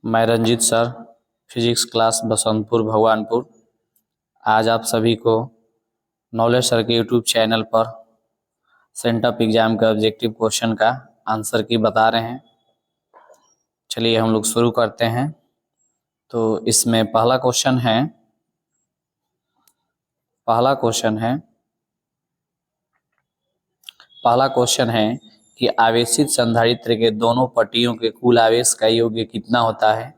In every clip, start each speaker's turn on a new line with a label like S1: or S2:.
S1: मैं Ranjeet sir, physics class Basantpur Bhagwanpur. आज आप सभी को नॉलेज सर के यूट्यूब चैनल पर सेंटअप एग्जाम का ऑब्जेक्टिव क्वेश्चन का आंसर की बता रहे हैं। चलिए हम लोग शुरू करते हैं। तो इसमें पहला क्वेश्चन है कि आवेशित संधारित्र के दोनों पट्टियों के कुल आवेश का योग कितना होता है।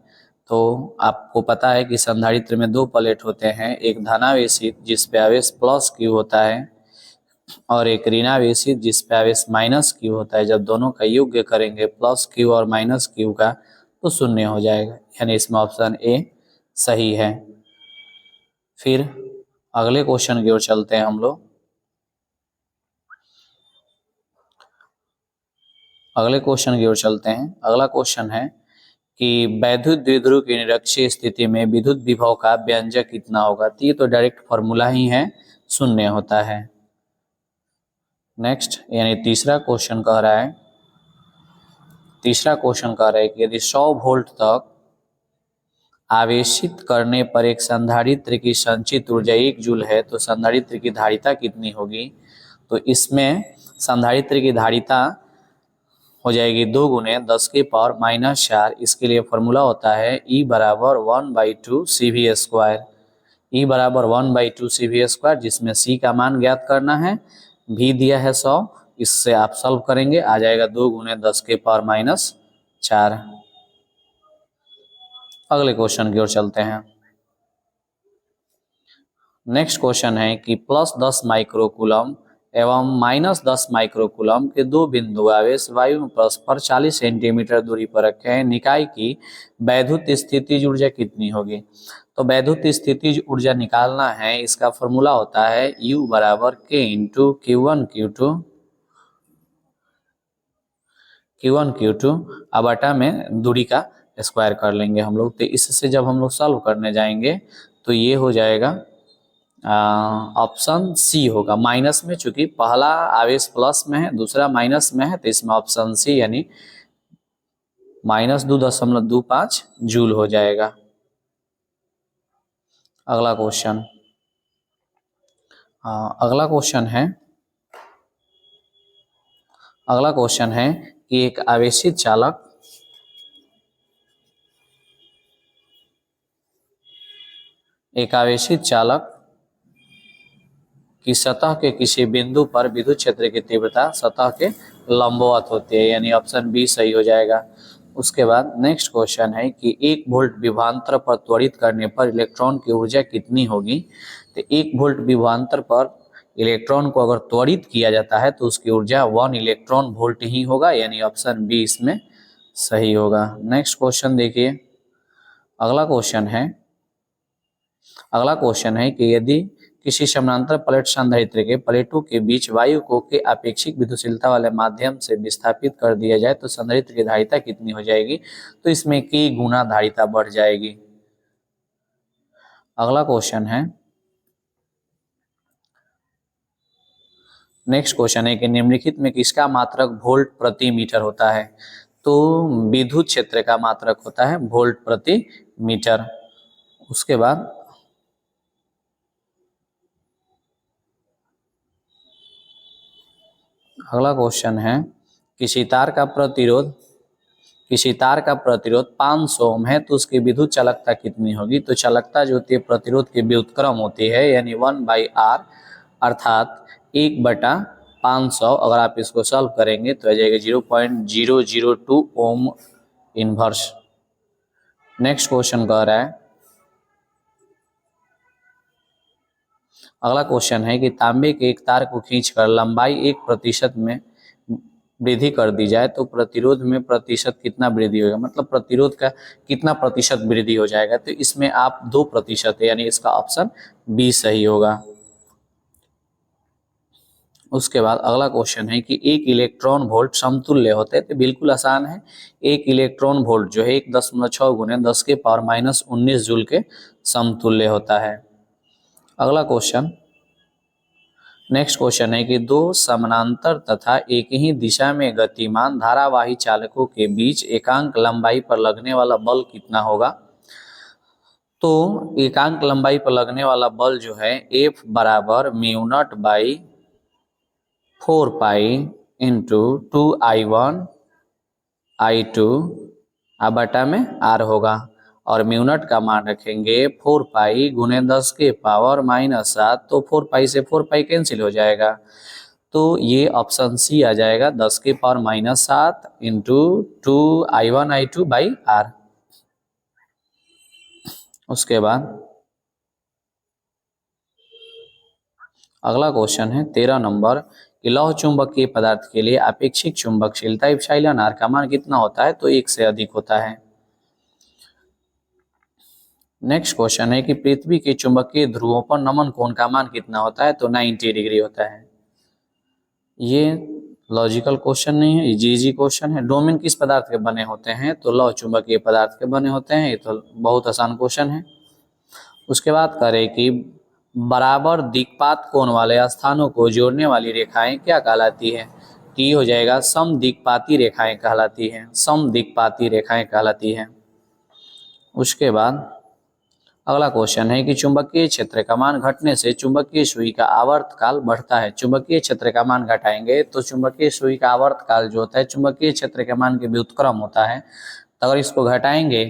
S1: तो आपको पता है कि संधारित्र में दो प्लेट होते हैं, एक धनावेशित जिस पे आवेश प्लस क्यू होता है और एक ऋणावेशित जिस पे आवेश माइनस क्यू होता है। जब दोनों का योग करेंगे प्लस क्यू और माइनस क्यू का तो शून्य हो जाएगा, यानी इसमें ऑप्शन ए सही है। फिर अगले क्वेश्चन की ओर चलते हैं हम लोग। अगला क्वेश्चन है कि वैद्युत द्विध्रुव की निरक्षीय स्थिति में विद्युत विभव का व्यंजक कितना होगा। तो ये तो डायरेक्ट फॉर्मूला ही है, शून्य होता है। नेक्स्ट यानी तीसरा क्वेश्चन कह रहा है कि यदि 100 वोल्ट तक आवेशित करने पर एक संधारित्र की संचित ऊर्जा 1 जूल है तो संधारित्र की धारिता कितनी होगी। तो इसमें संधारित्र की धारिता हो जाएगी 2 गुने 10 के पावर -4। इसके लिए फॉर्मूला होता है E बराबर 1/2 CV²। E बराबर 1/2 CV², जिसमें C का मान ज्ञात करना है, V दिया है 100। इससे आप सॉल्व करेंगे, आ जाएगा 2 गुने 10 के पावर -4। अगले क्वेश्चन की ओर चलते हैं। नेक्स्ट क्वेश्चन है कि +10 माइक्रोकूलम एवं -10 माइक्रोकूलम के दो बिंदु आवेश वायु में परस्पर 40 सेंटीमीटर दूरी पर रखे हैं। निकाय की वैद्युत स्थितिज ऊर्जा कितनी होगी। तो वैद्युत स्थितिज ऊर्जा निकालना है, इसका फॉर्मूला होता है U बराबर K इंटू Q1 Q2 अब बटा में दूरी का स्क्वायर कर लेंगे हम लोग। तो इससे जब हम लोग सॉल्व करने जाएंगे तो ये हो जाएगा ऑप्शन सी होगा, माइनस में। चूंकि पहला आवेश प्लस में है, दूसरा माइनस में है, तो इसमें ऑप्शन सी यानी -2.25 जूल हो जाएगा। अगला क्वेश्चन है कि एक आवेशित चालक की सतह के किसी बिंदु पर विद्युत क्षेत्र की तीव्रता सतह के लंबवत होती है, यानी ऑप्शन बी सही हो जाएगा। उसके बाद नेक्स्ट क्वेश्चन है कि 1 वोल्ट विभवांतर पर त्वरित करने पर इलेक्ट्रॉन की ऊर्जा कितनी होगी। तो 1 वोल्ट विभवांतर पर इलेक्ट्रॉन को अगर त्वरित किया जाता है तो उसकी ऊर्जा 1 इलेक्ट्रॉन वोल्ट ही होगा, यानी ऑप्शन बी इसमें सही होगा। नेक्स्ट क्वेश्चन देखिए। अगला क्वेश्चन है कि यदि किसी समानांतर प्लेट संधारित्र के प्लेटों के बीच वायु को के अपेक्षिक विद्युतशीलता वाले माध्यम से विस्थापित कर दिया जाए तो संधारित्र की धारिता कितनी हो जाएगी। तो इसमें k गुना धारिता बढ़ जाएगी। अगला क्वेश्चन है, नेक्स्ट क्वेश्चन है कि निम्नलिखित में किसका मात्रक वोल्ट प्रति मीटर होता है। तो विद्युत क्षेत्र का मात्रक होता है वोल्ट प्रति मीटर। उसके बाद अगला क्वेश्चन है किसी तार का प्रतिरोध 500 ओम है तो उसकी विद्युत चालकता कितनी होगी। तो चालकता जो होती है प्रतिरोध की व्युत्क्रम होती है, यानी 1/r अर्थात 1/500। अगर आप इसको सॉल्व करेंगे तो आ जाएगा 0.002 ओम इनवर्स। नेक्स्ट क्वेश्चन कह रहा है, अगला क्वेश्चन है कि तांबे के एक तार को खींचकर लंबाई 1% में वृद्धि कर दी जाए तो प्रतिरोध में प्रतिशत कितना वृद्धि होगा, मतलब प्रतिरोध का कितना प्रतिशत वृद्धि हो जाएगा। तो इसमें आप 2% है, यानी इसका ऑप्शन बी सही होगा। उसके बाद अगला क्वेश्चन है कि 1 इलेक्ट्रॉन वोल्ट समतुल्य होते हैं। तो बिल्कुल आसान है, 1 इलेक्ट्रॉन वोल्ट जो है 1.6 गुने 10 के पावर -19 जूल के समतुल्य होता है। अगला क्वेश्चन नेक्स्ट क्वेश्चन है कि दो समानांतर तथा एक ही दिशा में गतिमान धारावाही चालकों के बीच एकांक लंबाई पर लगने वाला बल कितना होगा। तो एकांक लंबाई पर लगने वाला बल जो है F बराबर mu naught by 4 pi into 2I1 I2 बटा में R होगा और म्यू नॉट का मान रखेंगे 4 पाई गुने 10 के पावर -7। तो 4 पाई से 4 पाई कैंसिल हो जाएगा, तो ये ऑप्शन सी आ जाएगा 10 के power -7 into 2I1 I2 by R। उसके बाद अगला क्वेश्चन है 13 नंबर कि लौह चुंबकीय पदार्थ के लिए अपेक्षिक चुंबकशीलता एप्सिलॉन आर का मान कितना होता है। तो 1 से अधिक होता है। नेक्स्ट क्वेश्चन है कि पृथ्वी के चुंबकीय ध्रुवों पर नमन कोण का मान कितना होता है। तो 90 डिग्री होता है। ये लॉजिकल क्वेश्चन नहीं है, ये इजी क्वेश्चन है। डोमेन किस पदार्थ के बने होते हैं। तो लौह चुंबकीय पदार्थ के बने होते हैं। ये तो बहुत आसान क्वेश्चन है। उसके बाद करें कि बराबर दिक्पात कोण वाले स्थानों को जोड़ने वाली रेखाएं क्या कहलाती है। तो ये हो जाएगा समदिक्पाती रेखाएं कहलाती हैं, समदिक्पाती रेखाएं कहलाती हैं। उसके बाद अगला क्वेश्चन है कि चुंबकीय क्षेत्र का मान घटने से चुंबकीय सुई का आवर्तकाल बढ़ता है। चुंबकीय क्षेत्र का मान घटाएंगे तो चुंबकीय सुई का आवर्तकाल जो होता है चुंबकीय क्षेत्र के मान के व्युत्क्रम होता है। तो अगर इसको घटाएंगे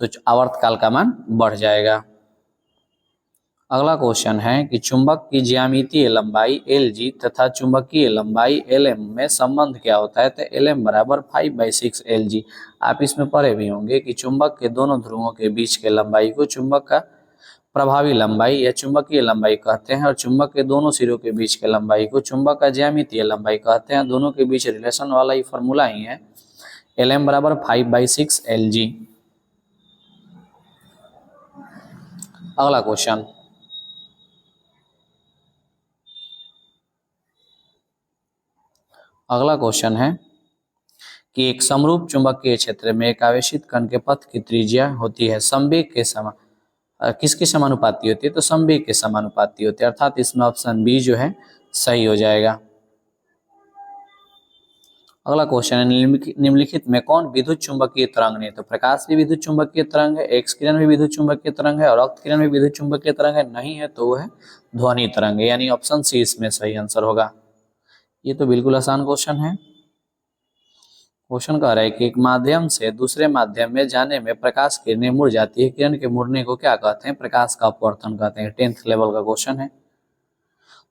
S1: तो आवर्तकाल का मान बढ़ जाएगा। अगला क्वेश्चन है कि चुंबक की ज्यामितीय लंबाई Lg तथा चुंबकीय लंबाई Lm में संबंध क्या होता है। तो Lm बराबर 5/6 Lg। आप इसमें पढ़े भी होंगे कि चुंबक के दोनों ध्रुवों के बीच के लंबाई को चुंबक का प्रभावी लंबाई या चुंबकीय लंबाई कहते हैं और चुंबक के दोनों सिरों के बीच के लंबाई को चुंबक का ज्यामितीय लंबाई कहते हैं। दोनों के बीच रिलेशन वाला ही फॉर्मूला ही है। Lm बराबर 5/6 Lg। अगला क्वेश्चन है कि एक समरूप चुंबकीय क्षेत्र में एक आवेशित कण के पथ की त्रिज्या होती है संवेग के समान किसके समानुपाती होती है। तो संवेग के समानुपाती होती है, अर्थात इसमें ऑप्शन बी जो है सही हो जाएगा। अगला क्वेश्चन है निम्नलिखित में कौन विद्युत चुंबकीय तरंग नहीं। तो प्रकाश भी विद्युत चुंबकीय तरंग है, एक्स किरण भी विद्युत चुंबकीय तरंग है और रक्त किरण भी विद्युत चुंबकीय तरंग है। नहीं है तो वो है ध्वनि तरंग, यानी ऑप्शन सी इसमें सही आंसर होगा। ये तो बिल्कुल आसान क्वेश्चन है। क्वेश्चन कह रहा है कि एक माध्यम से दूसरे माध्यम में जाने में प्रकाश किरणें मुड़ जाती है। किरण के मुड़ने को क्या कहते हैं। प्रकाश का अपवर्तन कहते हैं। 10th लेवल का क्वेश्चन है।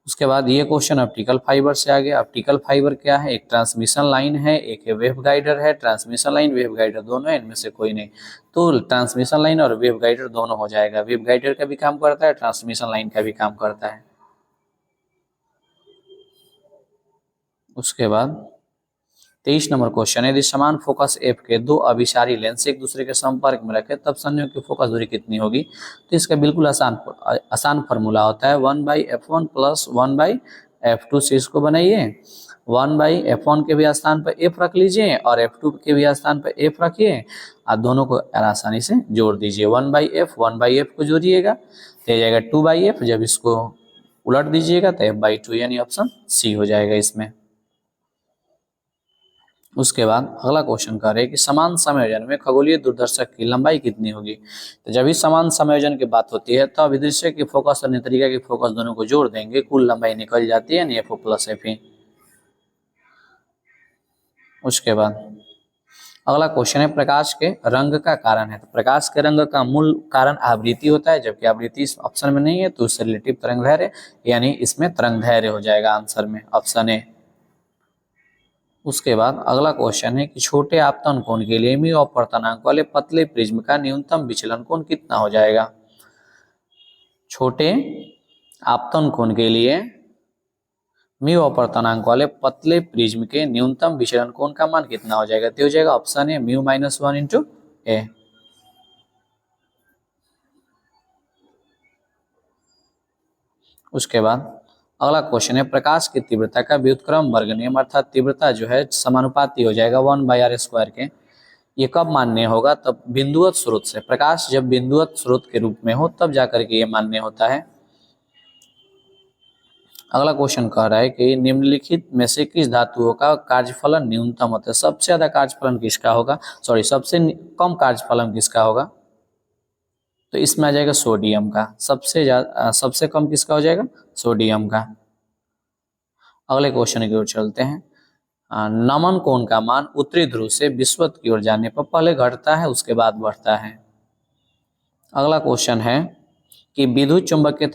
S1: उसके बाद ये क्वेश्चन ऑप्टिकल फाइबर से आ गया। ऑप्टिकल फाइबर क्या है। एक ट्रांसमिशन लाइन है, एक वेव गाइडर है। ट्रांसमिशन लाइन वेव गाइडर दोनों है, इनमें से कोई नहीं। तो ट्रांसमिशन लाइन और वेव गाइडर दोनों हो जाएगा। वेव गाइडर का भी काम करता है, ट्रांसमिशन लाइन का भी काम करता है। उसके बाद 23 नंबर क्वेश्चन है यदि समान फोकस एफ के दो अभिसारी लेंस एक दूसरे के संपर्क में रखे तब संयोग की फोकस दूरी कितनी होगी। तो इसका बिल्कुल आसान फार्मूला होता है 1/f1 प्लस 1/f2 से इसको बनाइए। 1/f1 के भी स्थान पर f रख लीजिए और f2 के भी स्थान पर f रखिए और दोनों को आसानी से जोड़ दीजिए। 1/f को जोड़िएगा तो आ जाएगा 2/f। जब इसको उलट दीजिएगा तो f/2 यानी ऑप्शन सी हो जाएगा इसमें। उसके बाद अगला क्वेश्चन कर रहे हैं कि समान संयोजन में खगोलीय दूरदर्शक की लंबाई कितनी होगी। तो जब भी समान संयोजन की बात होती है तो अभिदृश्य की फोकस और नेत्रिका की फोकस दोनों को जोड़ देंगे, कुल लंबाई निकल जाती है यानी FO प्लस FE। उसके बाद अगला क्वेश्चन है प्रकाश के रंग का कारण है। तो प्रकाश के रंग का मूल कारण आवृत्ति होता है, जबकि आवृत्ति इस ऑप्शन में नहीं है तो उससे रिलेटिव तरंग दैर्घ्य यानी इसमें तरंग दैर्घ्य हो जाएगा आंसर में ऑप्शन ए। उसके बाद अगला क्वेश्चन है कि छोटे आपतन कोण के लिए म्यू अपवर्तनांक वाले पतले प्रिज्म का न्यूनतम विचलन कोण कितना हो जाएगा। छोटे आपतन कोण के लिए म्यू अपवर्तनांक वाले पतले प्रिज्म के न्यूनतम विचलन कोण का मान कितना हो जाएगा। तो हो जाएगा ऑप्शन ए μ-1 इंटू ए। उसके बाद अगला क्वेश्चन है प्रकाश की तीव्रता का व्युत्क्रम वर्ग नियम अर्थात तीव्रता जो है समानुपाती हो जाएगा 1/r² के। ये कब मान्य होगा। तब बिंदुवत स्रोत से, प्रकाश जब बिंदुवत स्रोत के रूप में हो तब जाकर के ये मान्य होता है। अगला क्वेश्चन कह रहा है कि निम्नलिखित में से किस धातुओं का कार्यफलन न्यूनतम होता है। सबसे ज्यादा कार्यफलन किसका होगा, सॉरी सबसे कम कार्यफलन किसका होगा, तो इसमें आ जाएगा सोडियम का। सबसे ज्यादा सबसे कम किसका हो जाएगा, सोडियम का। अगले क्वेश्चन की ओर चलते हैं। नमन कोण का मान उत्तरी ध्रुव से विषुवत की ओर जाने पर पहले घटता है उसके बाद बढ़ता है। अगला क्वेश्चन है कि विद्युत चुंबकीय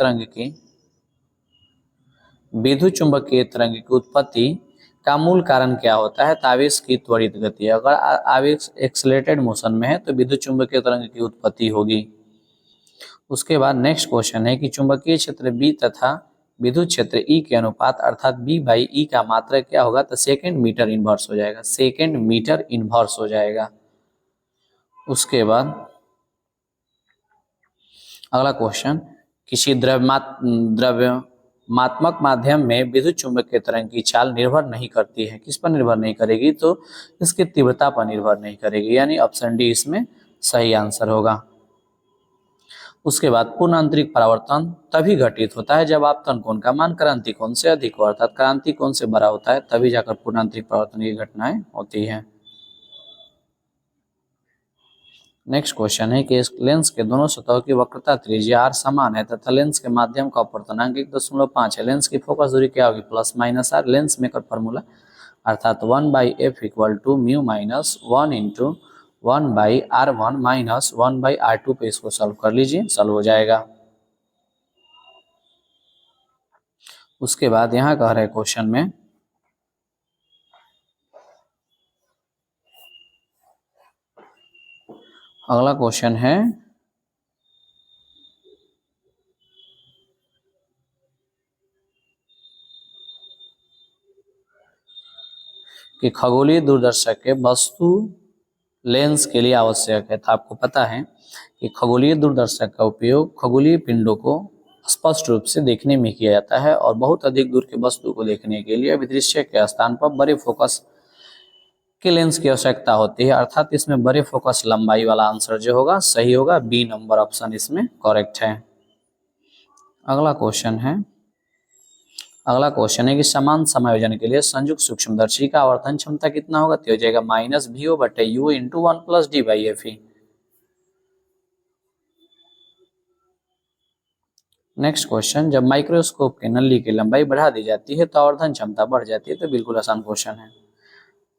S1: तरंग की उत्पत्ति का मूल कारण क्या होता है, तो आवेश की त्वरित गति। अगर आवेश एक्सेलरेटेड मोशन में है तो विद्युत चुंबकीय तरंग की उत्पत्ति होगी। उसके बाद नेक्स्ट क्वेश्चन है कि चुंबकीय क्षेत्र बी तथा विद्युत क्षेत्र ई के अनुपात अर्थात बी बाई ई का मात्रा क्या होगा, तो सेकेंड मीटर इनवर्स हो जाएगा, सेकेंड मीटर इनवर्स हो जाएगा। उसके बाद अगला क्वेश्चन, किसी द्रव्यमात्मक माध्यम में विद्युत चुंबकीय तरंग की चाल निर्भर नहीं करती है। किस पर निर्भर नहीं करेगी, तो इसकी तीव्रता पर निर्भर नहीं करेगी, यानी ऑप्शन डी इसमें सही आंसर होगा। उसके बाद पूर्ण आंतरिक परावर्तन तभी घटित होता है जब आपतन कोण का मान क्रांति कोण से अधिक हो, अर्थात क्रांति कोण से बड़ा होता है, तभी जाकर पूर्ण आंतरिक परावर्तन की घटनाएं होती है। नेक्स्ट क्वेश्चन है कि इस लेंस के दोनों सतहों की वक्रता त्रिज्या r समान है तथा लेंस के माध्यम का अपवर्तनांक 1.5 है। लेंस की फोकस दूरी क्या होगी, plus minus r। Lens maker formula अर्थात 1/f equal to mu minus 1 into 1/r1 minus 1/r2 पे इसको सॉल्व कर लीजिए, सॉल्व हो जाएगा। उसके बाद यहाँ कह रहे क्वेश्चन में अगला क्वेश्चन है कि खगोलीय दूरदर्शक के वस्तु लेंस के लिए आवश्यक है। तो आपको पता है कि खगोलीय दूरदर्शक का उपयोग खगोलीय पिंडों को स्पष्ट रूप से देखने में किया जाता है और बहुत अधिक दूर के वस्तु को देखने के लिए अभिदृश्य के स्थान पर बड़े फोकस के लेंस की आवश्यकता होती है, अर्थात इसमें बड़े फोकस लंबाई वाला आंसर जो होगा सही होगा, बी नंबर ऑप्शन इसमें करेक्ट है। अगला क्वेश्चन है कि समान समायोजन के लिए संयुक्त सूक्ष्मदर्शी का आवर्धन क्षमता कितना होगा, तो हो जाएगा -VO/U into 1 + D/FE। Next question, जब माइक्रोस्कोप के नली की लंबाई बढ़ा दी जाती है तो आवर्धन क्षमता बढ़ जाती है, तो बिल्कुल आसान क्वेश्चन है।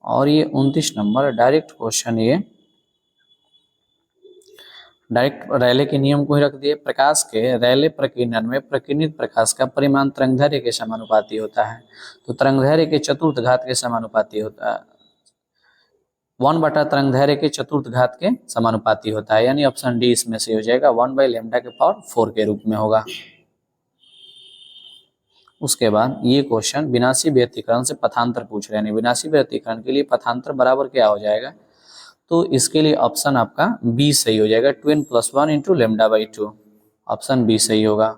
S1: और ये 29 नंबर डायरेक्ट क्वेश्चन, ये डायरेक्ट रेले के नियम को ही रख दिए। प्रकाश के रेले प्रकीर्णन में प्रकीर्णित प्रकाश का परिमाण तरंगदैर्घ्य के समानुपाती होता है, तो तरंगदैर्घ्य के चतुर्थ घात के समानुपाती होता है, 1 तरंगदैर्घ्य के चतुर्थ घात के समानुपाती होता है, यानी ऑप्शन डी इसमें से हो जाएगा, 1/λ⁴ के रूप में होगा। उसके बाद ये क्वेश्चन विनाशी व्यतिकरण से पथांतर पूछ रहे हैं। विनाशी व्यतिकरण के लिए पथांतर बराबर क्या हो जाएगा, तो इसके लिए ऑप्शन आपका बी सही हो जाएगा, 2n + 1 इंटू λ/2, ऑप्शन बी सही होगा।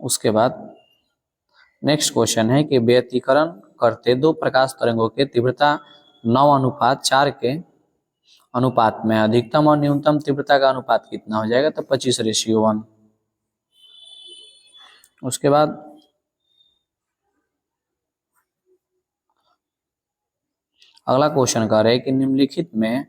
S1: उसके बाद नेक्स्ट क्वेश्चन है कि व्यतिकरण करते दो प्रकाश तरंगों के तीव्रता 9:4 के अनुपात में अधिकतम और न्यूनतम तीव्रता का अनुपात कितना हो जाएगा, तो 25:1। उसके बाद अगला क्वेश्चन कह रहे हैं कि निम्नलिखित में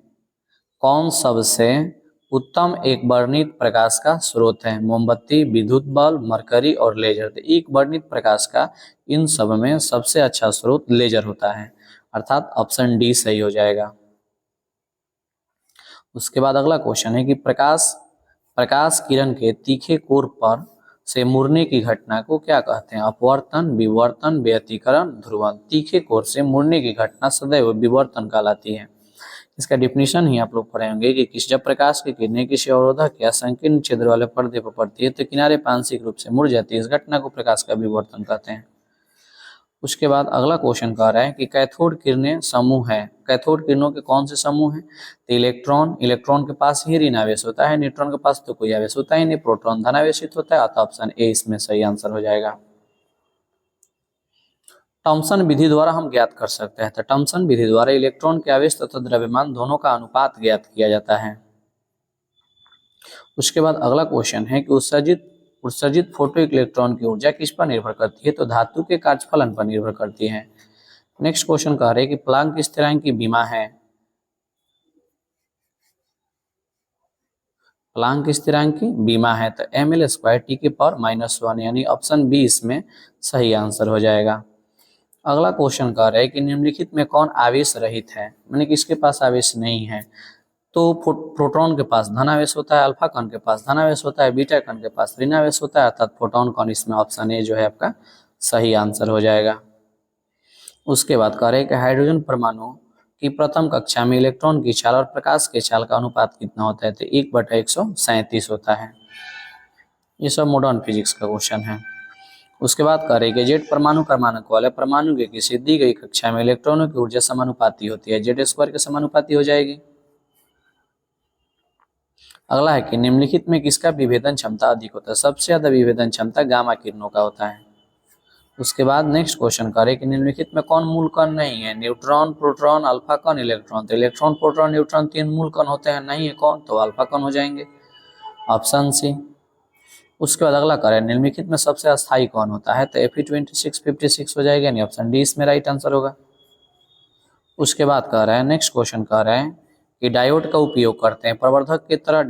S1: कौन सबसे उत्तम एक वर्णित प्रकाश का स्रोत है, मोमबत्ती, विद्युत बल्ब, मरकरी और लेजर। तो एक वर्णित प्रकाश का इन सब में सबसे अच्छा स्रोत लेजर होता है, अर्थात ऑप्शन डी सही हो जाएगा। उसके बाद अगला क्वेश्चन है कि प्रकाश किरण के तीखे कोर पर से मुड़ने की घटना को क्या कहते हैं, अपवर्तन, विवर्तन, व्यतिकरण, ध्रुवण। तीखे कोर से मुड़ने की घटना सदैव विवर्तन कहलाती है। इसका डिफिनीशन ही आप लोग पढ़े होंगे कि जब प्रकाश की किरणें किसी अवरोधक या संकीर्ण छिद्र वाले पर्दे पर पड़ती है तो किनारे पर आंशिक रूप से मुड़ जाती है, इस घटना को प्रकाश का विवर्तन कहते हैं। उसके बाद अगला क्वेश्चन कह रहा है कि कैथोड किरणें समूह है, कैथोड किरणों के कौन से समूह हैं, तो इलेक्ट्रॉन के पास ही ऋण आवेश होता है, न्यूट्रॉन के पास तो कोई आवेश होता ही नहीं, प्रोटॉन धनावेशित होता है, अतः ऑप्शन ए इसमें सही आंसर हो जाएगा। थॉमसन विधि द्वारा हम ज्ञात कर सकते हैं, तो थॉमसन विधि द्वारा इलेक्ट्रॉन के आवेश तथा द्रव्यमान दोनों का अनुपात ज्ञात किया जाता है। उसके बाद अगला क्वेश्चन है कि उत्सर्जित फोटो इलेक्ट्रॉन की ऊर्जा किस पर निर्भर करती है, तो धातु के कार्यफलन पर निर्भर करती है। नेक्स्ट क्वेश्चन कह रहे हैं कि प्लांक स्थिरांक की विमा है। प्लांक स्थिरांक की विमा है तो ml² T⁻⁻1 यानी ऑप्शन बी इसमें सही आंसर हो जाएगा। अगला क्वेश्चन कह रहे हैं कि निम्नलिखित में कौन आवेश रहित है, माने किसके पास आवेश नहीं है, तो प्रोटॉन के पास धनावेश होता है, अल्फा कण के पास धनावेश होता है, बीटा कण के पास ऋणावेश होता है, अर्थात प्रोटॉन कण इसमें ऑप्शन ए जो है आपका सही आंसर हो जाएगा। उसके बाद कह रहे हैं कि हाइड्रोजन परमाणु की प्रथम कक्षा में इलेक्ट्रॉन की चाल और प्रकाश के चाल का अनुपात कितना होता है, तो 1/137 होता है। ये सब मॉडर्न फिजिक्स का क्वेश्चन है। उसके बाद कह रहे हैं कि जेड परमाणु क्रमांक वाले परमाणु के किसी दी गई कक्षा में इलेक्ट्रॉनों की ऊर्जा समानुपाती होती है, Z² के समानुपाती हो जाएगी। अगला है कि निम्नलिखित में किसका विभेदन क्षमता अधिक होता है, सबसे ज्यादा विभेदन क्षमता गामा किरणों का होता है। उसके बाद नेक्स्ट क्वेश्चन करें कि निम्नलिखित में कौन मूल कण नहीं है, न्यूट्रॉन, प्रोटॉन, अल्फा कण, इलेक्ट्रॉन, तो इलेक्ट्रॉन, प्रोटॉन, न्यूट्रॉन 3 मूल कण होते हैं, नहीं है कौन, तो अल्फा कण हो जाएंगे, ऑप्शन सी। उसके बाद अगला करें निम्नलिखित में सबसे अस्थायी कौन होता है, तो Fe2656 हो जाएगा, यानी ऑप्शन डी इसमें राइट आंसर होगा। उसके बाद कह रहे हैं नेक्स्ट क्वेश्चन कह रहे हैं कि डायोड का उपयोग करते हैं प्रवर्धक की तरह,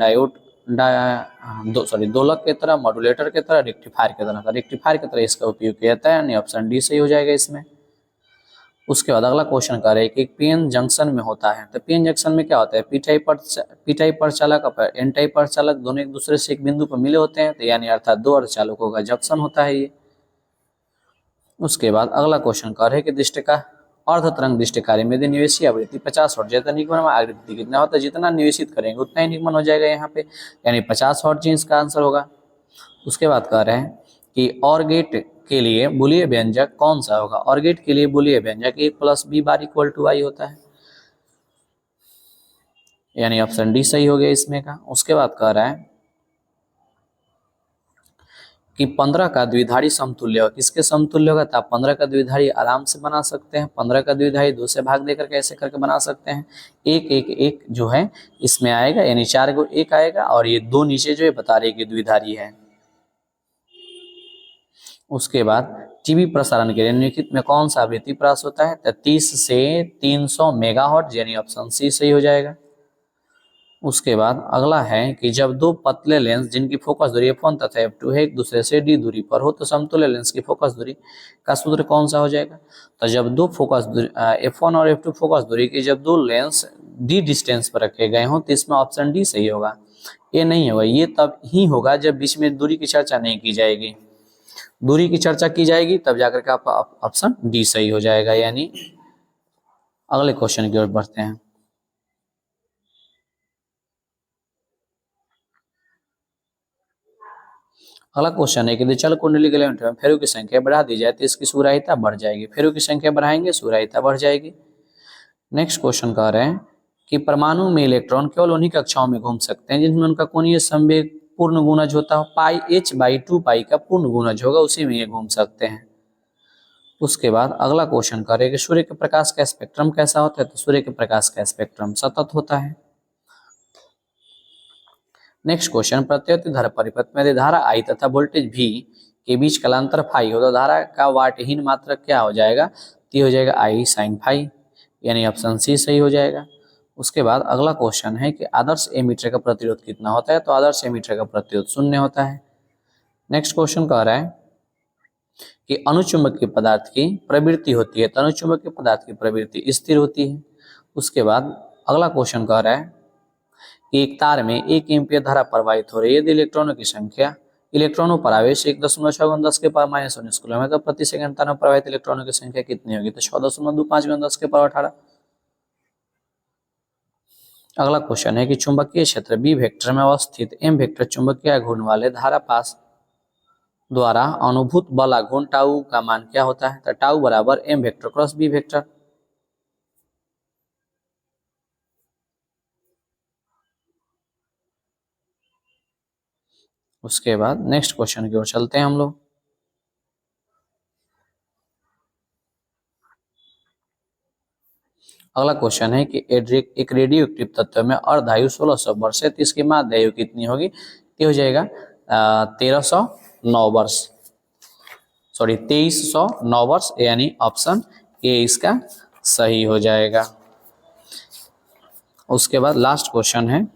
S1: दोलक की तरह, मॉड्यूलेटर की तरह, रेक्टिफायर की तरह, रेक्टिफायर की तरह इसका उपयोग किया जाता है, यानी ऑप्शन डी सही हो जाएगा इसमें। उसके बाद अगला क्वेश्चन कर रहे हैं कि पीएन जंक्शन में होता है, तो पीएन जंक्शन में क्या होता है, पी टाइप अर्धचालक और एन टाइप अर्धचालक दोनों एक दूसरे से एक बिंदु पर मिले होते हैं, तो यानी अर्थात दो अर्धचालकों का जंक्शन होता है ये। उसके बाद अगला क्वेश्चन कर रहे हैं कि दृष्टिका अर्ध तरंग दृष्टिकारी में यदि निवेशी आवृत्ति 50 हर्ट्ज जितना निगमन आवृत्ति कितना होता है, जितना निवेशित करेंगे उतना ही निगमन हो जाएगा यहाँ पे, यानी 50 हर्ट्ज इसका आंसर होगा। उसके बाद कह रहे हैं कि और गेट के लिए बुलियन व्यंजक कौन सा होगा, और गेट के लिए बुलियन व्यंजक a+b⁴ होता है, यानी ऑप्शन डी सही हो गया इसमें का। उसके बाद कह रहा है कि 15 का द्विधारी समतुल्य हो, किसके समतुल्य होगा, तो आप 15 का द्विधारी आराम से बना सकते हैं। 15 का द्विधारी 2 से भाग देकर कैसे करके बना सकते हैं, 1 जो है इसमें आएगा, यानी 4 को 1 आएगा, और ये 2 नीचे जो है बता रहे कि द्विधारी है। उसके बाद टीवी प्रसारण के लिए निम्नलिखित में कौन सा आवृत्ति प्राप्त होता है, तो 30 से 300 मेगाहर्ट्ज, यानी ऑप्शन सी सही हो जाएगा। उसके बाद अगला है कि जब दो पतले लेंस जिनकी फोकस दूरी f1 तथा f2 है एक दूसरे से d दूरी पर हो, तो समतुल्य लेंस की फोकस दूरी का सूत्र कौन सा हो जाएगा, तो जब दो फोकस दूरी f1 और f2 फोकस दूरी के जब दो लेंस d डिस्टेंस पर रखे गए हों, तो इसमें ऑप्शन डी सही होगा। ये नहीं होगा, ये तब ही होगा जब बीच में दूरी की चर्चा नहीं की जाएगी, दूरी की चर्चा की जाएगी तब जाकर के आपका ऑप्शन डी सही हो जाएगा। यानी अगले क्वेश्चन की ओर बढ़ते हैं। अगला क्वेश्चन है कि यदि चल कुंडली के एलिमेंट में फेरों की संख्या बढ़ा दी जाए तो इसकी सुराहिता बढ़ जाएगी, फेरों की संख्या बढ़ाएंगे सुराहिता बढ़ जाएगी। नेक्स्ट क्वेश्चन कह रहे हैं कि परमाणु में इलेक्ट्रॉन केवल उन्हीं कक्षाओं में घूम सकते हैं जिनमें उनका कोणीय संवेग पूर्ण गुणज होता हो, πh/2π का पूर्ण गुणज होगा, उसी में ये घूम सकते हैं। उसके बाद अगला क्वेश्चन करें कि सूर्य के प्रकाश का स्पेक्ट्रम कैसा होता है, तो सूर्य के प्रकाश का स्पेक्ट्रम सतत होता है। नेक्स्ट क्वेश्चन, प्रत्यावर्ती धारा परिपथ में यदि धारा I तथा वोल्टेज V के बीच कलांतर फाई हो तो धारा का वाटहीन मात्रक क्या हो जाएगा, तो हो जाएगा I sin फाई, यानी ऑप्शन सी सही हो जाएगा। उसके बाद अगला क्वेश्चन है कि आदर्श एमीटर का प्रतिरोध कितना होता है, तो आदर्श एमीटर का प्रतिरोध 0 होता है। नेक्स्ट क्वेश्चन कह रहा है कि अनुचुंबकीय पदार्थ की प्रवृत्ति होती है, तो अनुचुंबकीय पदार्थ की प्रवृत्ति स्थिर होती है। उसके बाद अगला क्वेश्चन कह रहा है कि एक तार में 1 एम्पीयर धारा प्रवाहित हो रही है, यदि इलेक्ट्रॉनों की संख्या इलेक्ट्रॉनों पर आवेश 1.6×10⁻⁻19 किलोमीटर प्रति सेकंड तार में प्रवाहित इलेक्ट्रॉनों की संख्या कितनी होगी, तो 6.25×10⁻⁻। अगला क्वेश्चन है कि चुंबकीय क्षेत्र बी वेक्टर में अवस्थित एम वेक्टर चुंबकीय घूर्ण वाले धारा पास द्वारा अनुभूत बल आघूर्ण टाउ का मान क्या होता है, तो टाउ बराबर m vector cross b vector. उसके बाद नेक्स्ट क्वेश्चन की ओर चलते हैं हम लोग। अगला क्वेश्चन है कि एक रेडियो एक्टिव तत्व में अर्धायु 1600 वर्ष है तो इसकी माध्य आयु कितनी होगी? ये हो जाएगा 1309 वर्ष, सॉरी 2309 वर्ष, यानी ऑप्शन ए इसका सही हो जाएगा। उसके बाद लास्ट क्वेश्चन है,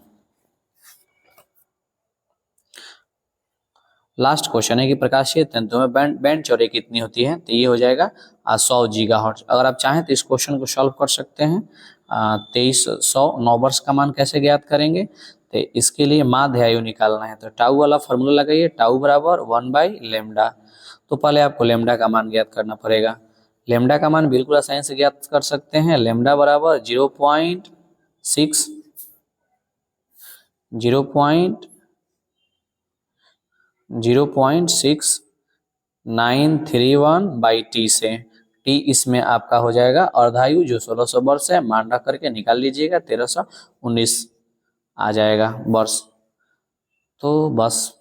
S1: कि प्रकाशीय तंतुओं में बैंड चौड़ाई कितनी होती है? तो ये हो जाएगा 100 गीगाहर्ट्ज। अगर आप चाहें तो इस क्वेश्चन को सॉल्व कर सकते हैं। 2309 वर्ष का मान कैसे ज्ञात करेंगे? तो इसके लिए माध्य आयु निकालना है, तो टाउ वाला फॉर्मूला लगाइए, टाउ बराबर 1/λ। तो पहले आपको लेमडा का मान ज्ञात करना पड़ेगा। लेमडा का मान बिल्कुल आसानी से ज्ञात कर सकते हैं। लेमडा बराबर 0.6931/t से। टी इसमें आपका हो जाएगा अर्धायु जो 1600 वर्ष है, मान रख करके निकाल लीजिएगा, 1319 आ जाएगा वर्ष। तो बस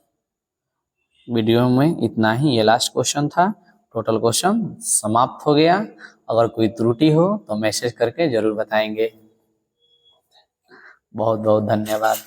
S1: वीडियो में इतना ही, ये लास्ट क्वेश्चन था। टोटल क्वेश्चन समाप्त हो गया। अगर कोई त्रुटि हो तो मैसेज करके जरूर बताएंगे। बहुत बहुत धन्यवाद।